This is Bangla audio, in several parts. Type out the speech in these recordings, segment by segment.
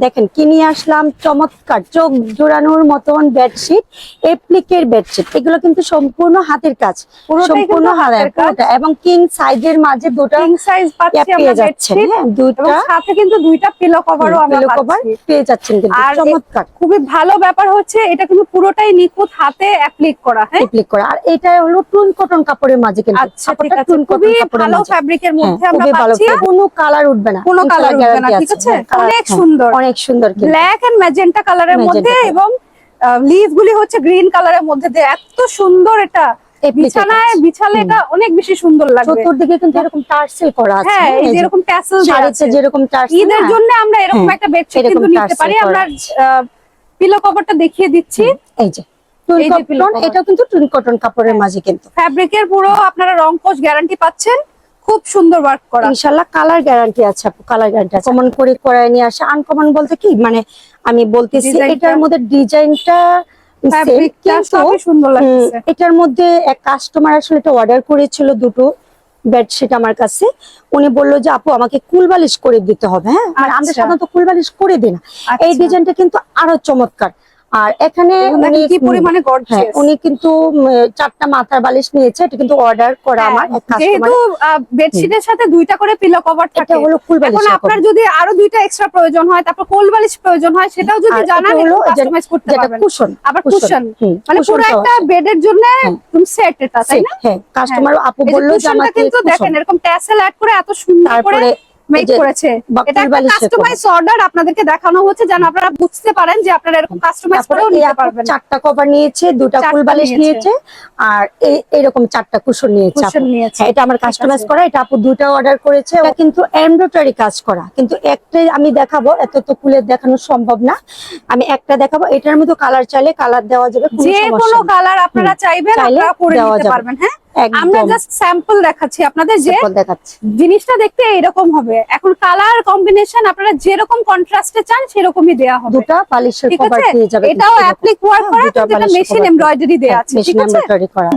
দেখেন কি নিয়ে আসলাম, চমৎকার চোখ জোড়ানোর মতন বেডশিট, এপ্লিকের বেডশিট। এগুলো কিন্তু সম্পূর্ণ হাতের কাজ, সম্পূর্ণ হাতের কাজ এবং কিং সাইজের মাঝে দুটো কিং সাইজ পাচ্ছি আমরা যাচ্ছেন। হ্যাঁ, দুটো সাথে কিন্তু দুইটা পিলো কভারও আমরা পাচ্ছি, পেয়ে যাচ্ছেন কিন্তু চমৎকার। খুবই ভালো ব্যাপার হচ্ছে এটা কিন্তু পুরোটাই নিখুঁত হাতে অ্যাপ্লিক করা। হ্যাঁ, অ্যাপ্লিক করা। আর এটা হলো টুন কটন কাপড়ের মাঝে কিন্তু। আচ্ছা ঠিক আছে, খুবই ভালো ফ্যাব্রিকের মধ্যে আমরা পাচ্ছি, কোনো কালার উঠবে না, কোনো কালার উঠবে না। ঠিক আছে, অনেক সুন্দর, অনেক সুন্দর ব্ল্যাক এন্ড ম্যাজেন্টা কালারের মধ্যে এবং লিফ গুলি হচ্ছে গ্রিন কালারের মধ্যে দিয়ে এত সুন্দর। এটা বিছানায় বিছালে এটা অনেক বেশি সুন্দর লাগবে। চতুর্দিকে কিন্তু এরকম টার্সেল করা আছে। হ্যাঁ, এই যে এরকম ট্যাসেল দেয়া আছে, যেরকম টার্সেল। ঈদের জন্য আমরা এরকম একটা বেডশিট কিন্তু নিতে পারি। আমরা পিলো কভারটা দেখিয়ে দিচ্ছি। এই যে টুন কটন, এটা কিন্তু টুন কটন কাপড়ের মাঝে কিন্তু ফ্যাব্রিকের পুরো আপনারা রং কোশ গ্যারান্টি পাচ্ছেন, খুব সুন্দর ওয়ার্ক করা। ইনশাআল্লাহ কালার গ্যারান্টি আছে আপু, কালার গ্যারান্টি আছে। কমন করে করায় নিয়ে আসে। আনকমন বলতে কি মানে আমি বলতেছি এটার মধ্যে ডিজাইনটা সুন্দর লাগছে। এটার মধ্যে এক কাস্টমার আসলে এটা অর্ডার করেছিল দুটো বেডশিট আমার কাছে। উনি বললো যে আপু আমাকে কুলবালিশ করে দিতে হবে। হ্যাঁ, আমরা সাধারণত কুলবালিশ করে দিই না। এই ডিজাইনটা কিন্তু আরো চমৎকার। আর এখানে কি পরিমাণে গর্জিয়াস। উনি কিন্তু 4টা মাথার বালিশ নিয়েছে। এটা কিন্তু অর্ডার করা আমার যেহেতু বেডশিটের সাথে 2টা করে পিলো কভার থাকে। হলো কুলবালিশ। এখন আপনার যদি আরো 2টা এক্সট্রা প্রয়োজন হয়, তারপর কোলবালিশ প্রয়োজন হয়, সেটাও যদি জানান একটু কাস্টমাইজ করতে পারবেন। কুশন, আবার কুশন মানে পুরো একটা বেডের জন্য সেট এটা, তাই না? হ্যাঁ, কাস্টমার আপু বললো যে আমাকে কিন্তু দেখেন এরকম ট্যাসেল অ্যাড করে এত সুন্দর করে মেক করেছে। এটা একটা কাস্টমাইজ অর্ডার আপনাদেরকে দেখানো হচ্ছে, যেন আপনারা বুঝতে পারেন যে আপনারা এরকম কাস্টমাইজ করেও নিতে পারবেন। 4টা কভার নিয়েছে, 2টা ফুল বালিশ নিয়েছে আর এরকম 4টা কুশন নিয়েছে। এটা আমার কাস্টমাইজ করা। এটা আপু 2টা অর্ডার করেছে। এটা কিন্তু এমব্রয়ডারি কাজ করা। কিন্তু একটাই আমি দেখাবো, এত তো খুলে দেখানো সম্ভব না। আমি একটা দেখাবো। এটার মধ্যে কালার চাইলে কালার দেওয়া যাবে, যে কোনো কালার আপনারা চাইবেন আপনারা করে নিতে পারবেন। হ্যাঁ, আমরা জাস্ট স্যাম্পল দেখাচ্ছি আপনাদের যে জিনিসটা দেখতে এরকম হবে। এখন কালার কম্বিনেশন আপনারা যেরকম কন্ট্রাস্টে চান সেরকমই দেয়া হবে। দুটো বালিশের কভার পেয়ে যাবেন। এটাও অ্যাপ্লিক ওয়ার্ক করা, কিন্তু মেশিন এমব্রয়ডারি দেয়া আছে। ঠিক আছে,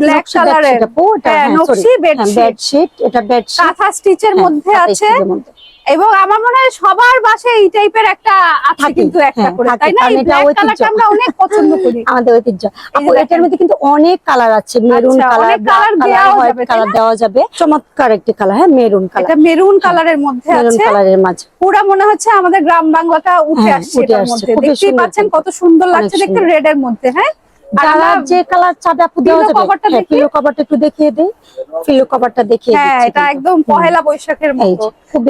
ব্ল্যাক কালারের নকশি বেডশিট। এটা বেডশিট কাঁথা স্টিচের মধ্যে আছে এবং আমার মনে হয় সবার বাসায় এই টাইপের একটা আছে কিন্তু একটা করে, তাই না? এই ব্ল্যাক কালারটা আমরা অনেক পছন্দ করি, আমাদের ঐতিহ্য। আপু এটার মধ্যে কিন্তু অনেক কালার আছে। মেরুন কালার, কালার দেওয়া যাবে। চমৎকার একটি কালার। হ্যাঁ, মেরুন কালার। এটা মেরুন কালারের মধ্যে আছে, মেরুন কালারের মাঝে পুরো মনে হচ্ছে আমাদের গ্রাম বাংলাটা উঠে আসছে এর মধ্যে। দেখতেই পাচ্ছেন কত সুন্দর লাগছে দেখতে রেড এর মধ্যে। হ্যাঁ, যারা যে কালার চাবে আপু দেওয়া যাবে। পিলো কভারটা একটু দেখিয়ে দেই। পিলো কভারটা দেখিয়ে দিচ্ছি। হ্যাঁ, এটা একদম পহেলা বৈশাখের মতো।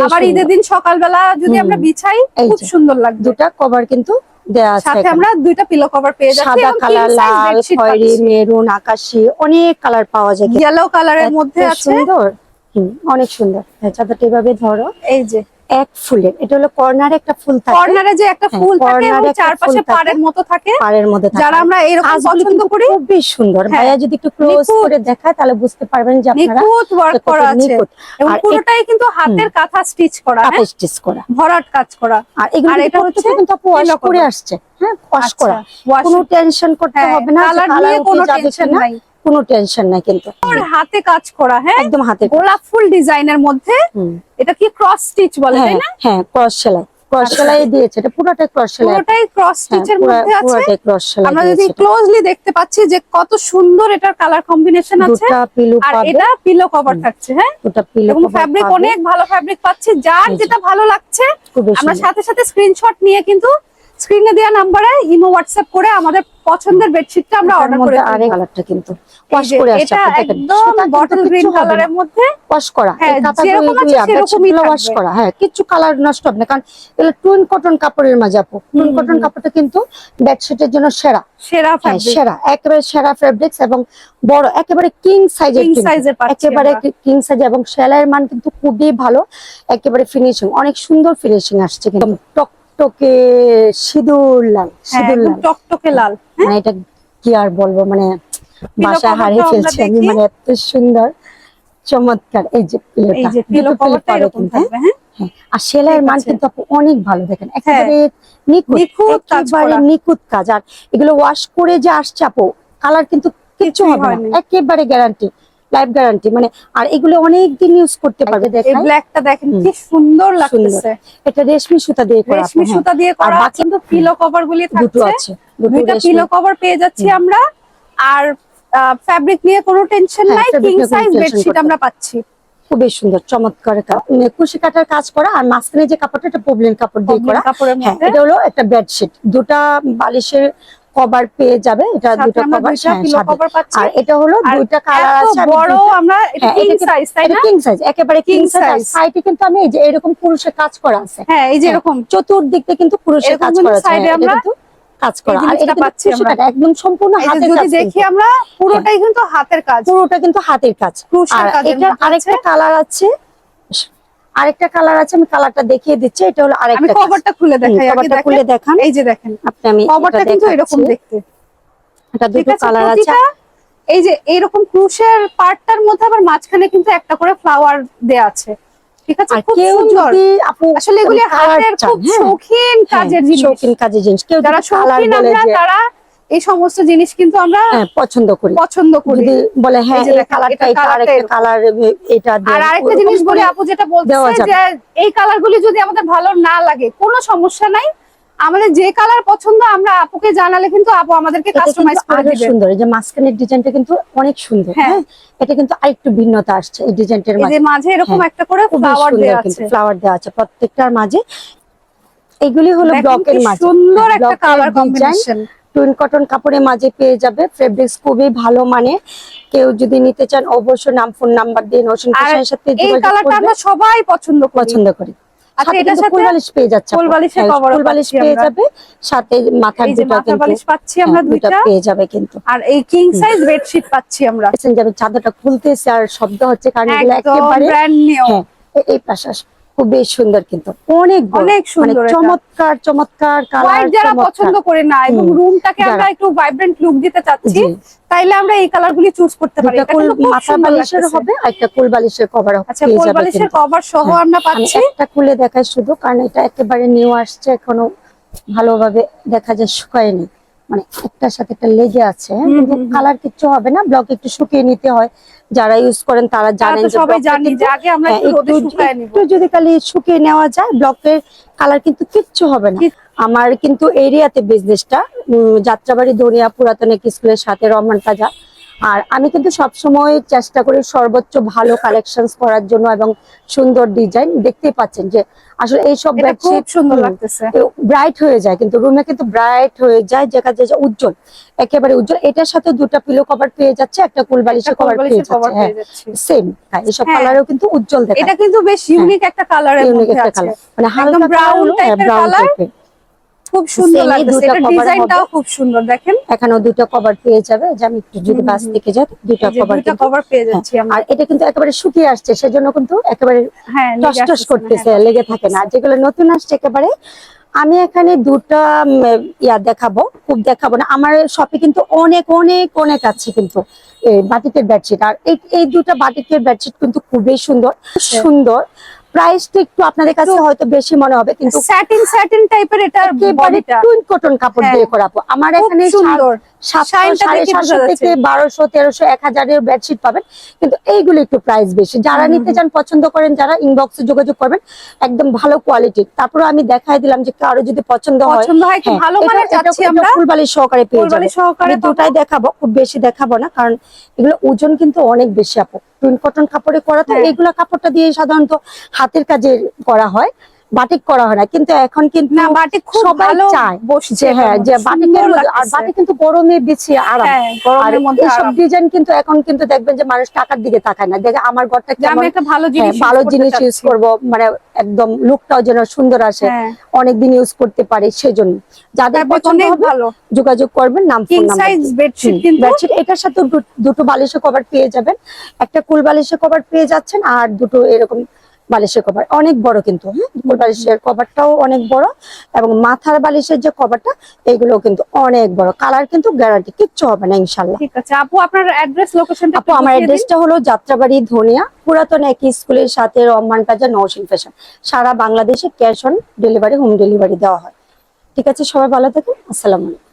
আবার ঈদের দিন সকালবেলা যদি আমরা বিছাই খুব সুন্দর লাগবে। দুটো কভার কিন্তু দেয়া আছে। সাথে আমরা 2টা পিলো কভার পেয়ে যাচ্ছি। সাদা কালার, লাল, খয়েরি, মেরুন, আকাশি, অনেক কালার পাওয়া যায়। ইয়েলো কালারের মধ্যে আছে, সুন্দর। অনেক সুন্দর। চাদরটা এভাবে ধরো। এই যে এক ফুলের, এটা হলো কর্নারে একটা ফুল থাকে। কর্নারে যে একটা ফুল থাকে এবং চারপাশে পাড়ের মতো থাকে। পাড়ের মধ্যে থাকে। যারা আমরা এরকম পছন্দ করি, খুবই সুন্দর। ভাইয়া যদি একটু ক্লোজ করে দেখায় তাহলে বুঝতে পারবেন যে আপনারা নিখুঁত ওয়ার্ক করা আছে এবং পুরোটাই কিন্তু হাতের কাঁথা স্টিচ করা। কাঁথা স্টিচ করা, ভরাট কাজ করা। আর এগুলো এটা হচ্ছে কিন্তু আপু ওয়াশ করে আসছে। হ্যাঁ, ওয়াশ করা, কোনো টেনশন করতে হবে না। কালার নিয়ে কোনো টেনশন নাই, কোনো টেনশন নাই কিন্তু। হাতে কাজ করা। হ্যাঁ, একদম হাতে। গোলাপ ফুল ডিজাইনের মধ্যে। এটা কি ক্রস স্টিচ বলে, তাই না? হ্যাঁ, ক্রস সেলাই। ক্রস সেলাই দিয়েছে। এটা পুরোটাই ক্রস সেলাই, পুরোটাই ক্রস স্টিচের মধ্যে আছে। পুরোটাই ক্রস সেলাই। আমরা যদি ক্লোজলি দেখতে পাচ্ছি যে কত সুন্দর এটার কালার কম্বিনেশন আছে। আর এটা পিলো কভার থাকছে। হ্যাঁ, ওটা পিলো এবং ফ্যাব্রিক অনেক ভালো ফ্যাব্রিক পাচ্ছি। যার যেটা ভালো লাগছে আমরা সাথে সাথে স্ক্রিনশট নিয়ে কিন্তু স্ক্রিনে দেওয়া নম্বরে ইমো হোয়াটসঅ্যাপ করে আমাদের পছন্দের বেডশিটটা আমরা অর্ডার করে দিই। আরে কালারটা কিন্তু ওয়াশ করে আসছে। এটা একদম বটল গ্রিন কালারের মধ্যে ওয়াশ করা। এই কাতাগুলো সেরকমই ওয়াশ করা। হ্যাঁ, কিছু কালার নষ্ট হবে না, কারণ এগুলো টুন কটন কাপড়ের মাঝে আপু। টুন কটন কাপড়টা কিন্তু বেডশিটের জন্য সেরা ফ্যাব্রিক, সেরা, একেবারে সেরা ফেব্রিক্স এবং বড়, একেবারে কিং সাইজের, একেবারে কিং সাইজ এবং সেলাইয়ের মান কিন্তু খুবই ভালো। একেবারে ফিনিশিং, অনেক সুন্দর ফিনিশিং আসছে কিন্তু। টকটকে সিঁদুর লাল, সিঁদুর লাল, টকটকে লাল। মানে এটা কি আর বলবো, মানে বাসায় হারিয়ে ফেলছি আমি। মানে এত সুন্দর, চমৎকার। এই যে পিলো কভারটা এরকম থাকবে। হ্যাঁ, আর সেলাইয়ের মান কিন্তু আপু অনেক ভালো। দেখেন একেবারে নিখুঁত, একেবারে নিখুঁত কাজ। আর এগুলো ওয়াশ করে যে আসছে আপু, কালার কিন্তু কিচ্ছু হবে না, একেবারে গ্যারান্টি। লাইফ গ্যারান্টি, মানে আর এগুলো অনেক দিন ইউজ করতে পারবে। এই ব্ল্যাকটা দেখেন কি সুন্দর লাগতেছে, এটা রেশমি সুতা দিয়ে করা, রেশমি সুতা দিয়ে করা, কিন্তু পিলো কভার গুলি দুটো থাকছে, আছে, দুটো পিলো কভার পেয়ে যাচ্ছি আমরা। আর ফ্যাব্রিক নিয়ে কোনো টেনশন নাই, কিং সাইজ বেডশিট আমরা পাচ্ছি। খুবই সুন্দর চমৎকার কুশি কাটার কাজ করা, আর মাঝখানে যে কাপড়টা এটা পবলিন কাপড় দিয়ে করা। হ্যাঁ, এটা হলো একটা বেডশিট, দুটা বালিশের কভার পেয়ে যাবে, এটা দুটো কভার পাচ্ছি। আর এটা হলো দুইটা কালার আছে, বড় আমরা এটা কিং সাইজ, তাই না? কিং সাইজ, একেবারে কিং সাইজ। সাইডে কিন্তু আমি এই যে এরকম কুরুশের কাজ করা আছে। হ্যাঁ, এই যে এরকম চতুর্দিক দিয়ে কিন্তু কুরুশের কাজ করা আছে, সাইডে আমরা কাজ করা। আর এটা পাচ্ছি আমরা একদম সম্পূর্ণ হাতের কাজ। যদি দেখি আমরা পুরোটাই কিন্তু হাতের কাজ, পুরোটা কিন্তু হাতের কাজ। আর এটার আরেকটা কালার আছে, আরেকটা কালার আছে, আমি কালারটা দেখিয়ে দিচ্ছি। এটা হলো আরেকটা, আমি কভারটা খুলে দেখাই, কভারটা খুলে দেখান। এই যে দেখেন আপনি, আমি কভারটা কিন্তু এরকম দেখতে, এটা দুটো কালার আছে। এই যে এইরকম ক্রুশের পার্টটার মধ্যে আবার মাঝখানে কিন্তু একটা করে ফ্লাওয়ার দেয়া আছে, ঠিক আছে? খুব সুন্দর। আসলে এগুলি হাতের খুব শৌখিন কাজের জিনিস, শৌখিন কাজের জিনিস। কেউ যারা শৌখিন আমরা তারা এই সমস্ত জিনিস কিন্তু আমরা পছন্দ করি। যদি বলে হ্যাঁ এই কালারটা, এটা আরেকটা কালার, এটা দেন। আর আরেকটা জিনিস বলি, আপু যেটা বলতেছে যে এই কালারগুলি যদি আমাদের ভালো না লাগে কোনো সমস্যা নাই, আমাদের যে কালার পছন্দ আমরা আপুকে জানালে কিন্তু আপু আমাদেরকে কাস্টমাইজ করে দিবে। সুন্দর, এই যে মাঝখানের ডিজাইনটা কিন্তু অনেক সুন্দর। হ্যাঁ, এটা কিন্তু আরেকটু ভিন্নতা আসছে এই ডিজাইনটার মাঝে। এই যে মাঝে এরকম একটা করে ফ্লাওয়ার দেয়া আছে, ফ্লাওয়ার দেয়া আছে প্রত্যেকটার মাঝে। এগুলি হলো ব্লকের মাঝে সুন্দর একটা কালার কম্বিনেশন, টুইন কটন কাপড়ের মাঝে পেয়ে যাবে। ফেব্রিক্স খুবই ভালো, মানে কেউ যদি নিতে চান অবশ্যই নাম ফোন নাম্বার দিয়ে নওশিন ফ্যাশনের সাথে যোগাযোগ করবেন। এই কালারটা আমরা সবাই পছন্দ করি। আচ্ছা, এটার সাথে কুলবালিশ পেয়ে যাচ্ছে, কুলবালিশের কভার কুলবালিশ পেয়ে যাবে, সাথে মাথার দুটো কিন্তু বালিশ পাচ্ছি আমরা, দুইটা পেয়ে যাবে কিন্তু। আর এই কিং সাইজ বেডশিট পাচ্ছি আমরা। যাবে চাদরটা খুলতেছে আর শব্দ হচ্ছে, কারণ এগুলো একেবারে ব্র্যান্ড নিউ। এই পাশে খুবই সুন্দর, কিন্তু অনেক সুন্দর, চমৎকার চমৎকার কালার। যারা পছন্দ করে না এবং রুমটাকে আমরা একটু ভাইব্রেন্ট লুক দিতে চাচ্ছি, তাইলে আমরা এই কালারগুলি চুজ করতে পারি। এটা কিন্তু মাথা বালিশের হবে, আর একটা কোল বালিশের কভার হবে। আচ্ছা, কোল বালিশের কভার সহ আমরা পাচ্ছি। একটা খুলে দেখাই শুধু, কারণ এটা একেবারে নিউ আসছে, এখনো ভালোভাবে দেখা যায় শুকায়নি, মানে একটার সাথে একটা লেগে আছে। কিন্তু কালার কিচ্ছু হবে না, ব্লক একটু শুকিয়ে নিতে হয়, যারা ইউজ করেন তারা জানেন। সবাই জানি যে আগে আমরা একটু রোদে শুকায় নিব, একটু যদি খালি শুকিয়ে নেওয়া যায় ব্লকের কালার কিন্তু কিচ্ছু হবে না। আমার কিন্তু এরিয়াতে বিজনেসটা যাত্রাবাড়ি ধনিয়া পুরাতন স্কুলের সাথে রহমান প্লাজা। আর আমি কিন্তু সবসময় চেষ্টা করি সর্বোচ্চ ভালো কালেকশন করার জন্য এবং সুন্দর ডিজাইন। দেখতেই পাচ্ছেন যে আসলে এইসব খুব সুন্দর লাগতেছে, ব্রাইট হয়ে যায়, কিন্তু রুমে কিন্তু ব্রাইট হয়ে যায়, যেটা উজ্জ্বল, একেবারে উজ্জ্বল। এটার সাথে দুটো পিলো কভার পেয়ে যাচ্ছে, একটা কুল বালিশের কভার পেয়ে যাচ্ছে, সেম। হ্যাঁ, এইসব কালারও কিন্তু উজ্জ্বল দেখায়। এটা কিন্তু বেশ ইউনিক একটা কালারের মধ্যে আছে, মানে হালকা ব্রাউন টাইপের কালার, খুব সুন্দর লাগছে। এটা ডিজাইনটাও খুব সুন্দর, দেখেন এখানেও দুটো কভার পেয়ে যাবে। যে আমি একটু যদি বাস থেকে যাই, দুটো কভার পেয়ে যাচ্ছি আমরা। আর এটা কিন্তু একেবারে শুকিয়ে আসছে, সেজন্য কিন্তু একেবারে টসটস করতেছে, লেগে থাকে না। যেগুলো নতুন আসছে একেবারে, আমি এখানে দুটো দেখাবো, খুব দেখাবো না। আমার শপে কিন্তু অনেক অনেক অনেক আছে কিন্তু বাটিকের বেডশিট। আর এই দুটো বাটিকের বেডশিট কিন্তু খুবই সুন্দর সুন্দর। প্রাইসটা একটু আপনাদের কাছে হয়তো বেশি মনে হবে, কিন্তু স্যাটিন টাইপের এটার বডিটা টুইন কটন কাপড় দিয়ে করা। আমার এখানে সুন্দর 750 থেকে 1200 1300 1000 এর বেডশিট পাবেন, কিন্তু এইগুলো একটু প্রাইস বেশি। যারা নিতে চান, পছন্দ করেন, যারা ইনবক্সে যোগাযোগ করবেন, একদম ভালো কোয়ালিটির। তারপরে আমি দেখাই দিলাম যে কারো যদি পছন্দ হয় ভালো মানের চাচ্ছি আমরা, ফুলবালিশ সহকারে পেয়ে যাবেন। দুটাই দেখাবো, খুব বেশি দেখাবো না, কারণ এগুলো ওজন কিন্তু অনেক বেশি আপু। টুইন কটন কাপড়ে করা, তো এইগুলা কাপড়টা দিয়ে সাধারণত হাতের কাজে করা হয়, বাটিক করা হয় না। কিন্তু এখন কিন্তু সবাই চায় যে হ্যাঁ, যে বাটিকের, আর বাটিক কিন্তু গরমে বিছিয়ে আরাম। আর এইসব ডিজাইন কিন্তু এখন কিন্তু দেখবেন যে মানুষ টাকার দিকে তাকায় না, দেখে আমার ঘরটা কেমন, ভালো জিনিস ইউজ করবো, মানে একদম লুকটাও যেন সুন্দর আসে, অনেকদিন ইউজ করতে পারি। সেজন্য যাদের পছন্দ হবে যোগাযোগ করবেন, নাম ফোন নাম্বার। বেডশিট এটার সাথে দুটো বালিশের কভার পেয়ে যাবেন, একটা কুল বালিশের কভার পেয়ে যাচ্ছেন, আর দুটো এরকম বালিশের কভার। অনেক বড় কিন্তু, কুল বালিশের কভারটাও অনেক বড়, এবং মাথার বালিশের যে কভারটা এগুলো কিন্তু অনেক বড়। কালার কিন্তু গ্যারান্টি, কিচ্ছু হবে না ইনশাআল্লাহ। ঠিক আছে আপু, আপনার অ্যাড্রেস লোকেশনটা? আপু আমার অ্যাড্রেসটা হলো যাত্রাবাড়ি ধনিয়া পুরাতন স্কুলের সাথে রহমান প্লাজা, নওশিন ফ্যাশন। সারা বাংলাদেশে cash on delivery, home delivery দেওয়া হয়। ঠিক আছে, সবাই ভালো থাকুন, আসসালামু আলাইকুম।